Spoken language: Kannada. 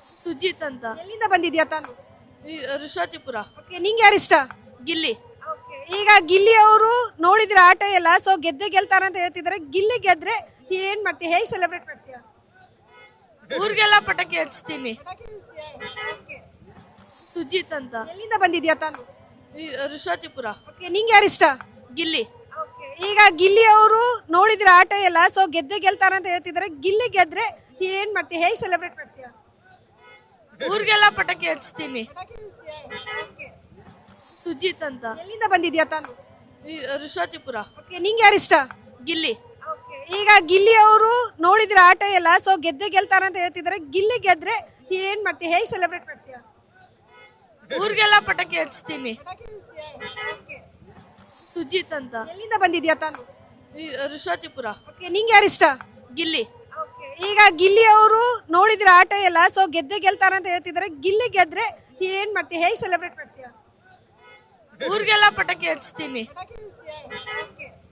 ಸುಜಿತ್ ಅಂತ. ಎಲ್ಲಿಂದ ಬಂದಿದ್ಯಾ ತಾನು? ಋಷಾತಿಪುರ. ಓಕೆ, ನಿಂಗೆ ಯಾರು ಇಷ್ಟ? ಗಿಲ್ಲಿ. ಈಗ ಗಿಲ್ಲಿ ಅವರು ನೋಡಿದ್ರೆ ಆಟ ಎಲ್ಲ, ಸೊ ಗೆದ್ದೆ ಗೆಲ್ತಾರ ಅಂತ ಹೇಳ್ತಿದ್ದಾರೆ. ಗಿಲ್ಲಿ ಗೆದ್ರೆ ಏನ್ ಮಾಡ್ತೀಯ, ಹೇಗೆ ಸೆಲೆಬ್ರೇಟ್ ಮಾಡ್ತೀಯ? ಊರ್ಗೆಲ್ಲ ಪಟಾಕಿ ಹಚ್ತೀನಿ. ಸುಜಿತ್ ಅಂತ. ಎಲ್ಲಿಂದ ಬಂದಿದ್ಯಾ ತಾನು? ಋಷಾತಿಪುರ. ಓಕೆ, ನಿಂಗೆ ಯಾರು ಇಷ್ಟ? ಗಿಲ್ಲಿ. ಈಗ ಗಿಲ್ಲಿ ಅವರು ನೋಡಿದ್ರೆ ಆಟ ಎಲ್ಲ, ಸೊ ಗೆದ್ದೆ ಗೆಲ್ತಾರ ಅಂತ ಹೇಳ್ತಿದ್ದಾರೆ. ಗಿಲ್ಲಿ ಗೆದ್ರೆ ಏನ್ ಮಾಡ್ತೀಯ, ಹೇಗೆ ಸೆಲೆಬ್ರೇಟ್ ಮಾಡ್ತೀಯ? ಊರ್ಗೆಲ್ಲ ಪಟಾಕಿ ಹಚ್ತೀನಿ. ಸುಜಿತ್ ಅಂತ. ಎಲ್ಲಿಂದ ಬಂದಿದ್ಯಾ ತಾನು? ಋಷಾತಿಪುರ. ಓಕೆ, ನಿಂಗೆ ಯಾರು ಇಷ್ಟ? ಗಿಲ್ಲಿ. ಈಗ ಗಿಲ್ಲಿ ಅವರು ನೋಡಿದ್ರೆ ಆಟ ಎಲ್ಲ, ಸೊ ಗೆದ್ದೆ ಗೆಲ್ತಾರ ಅಂತ ಹೇಳ್ತಿದ್ದಾರೆ. ಗಿಲ್ಲಿ ಗೆದ್ರೆ ಏನ್ ಮಾಡ್ತೀಯ, ಹೇಗೆ ಸೆಲೆಬ್ರೇಟ್ ಮಾಡ್ತೀಯ? ಊರ್ಗೆಲ್ಲ ಪಟಾಕಿ ಹಚ್ತೀನಿ. ಸುಜಿತ್ ಅಂತ. ಎಲ್ಲಿಂದ ಬಂದಿದ್ಯಾ ತಾನು? ಋಷಾತಿಪುರ. ಓಕೆ, ನಿಂಗೆ ಯಾರು ಇಷ್ಟ? ಗಿಲ್ಲಿ. ಈಗ ಗಿಲ್ಲಿ ಅವರು ನೋಡಿದ್ರೆ ಆಟ ಎಲ್ಲ, ಸೊ ಗೆದ್ದೆ ಗೆಲ್ತಾರ ಅಂತ ಹೇಳ್ತಿದ್ದಾರೆ. ಗಿಲ್ಲಿ ಗೆದ್ರೆ ಏನ್ ಮಾಡ್ತೀಯ, ಹೇಗೆ ಸೆಲೆಬ್ರೇಟ್ ಮಾಡ್ತೀಯ? ಊರ್ಗೆಲ್ಲ ಪಟಾಕಿ ಹಚ್ತೀನಿ.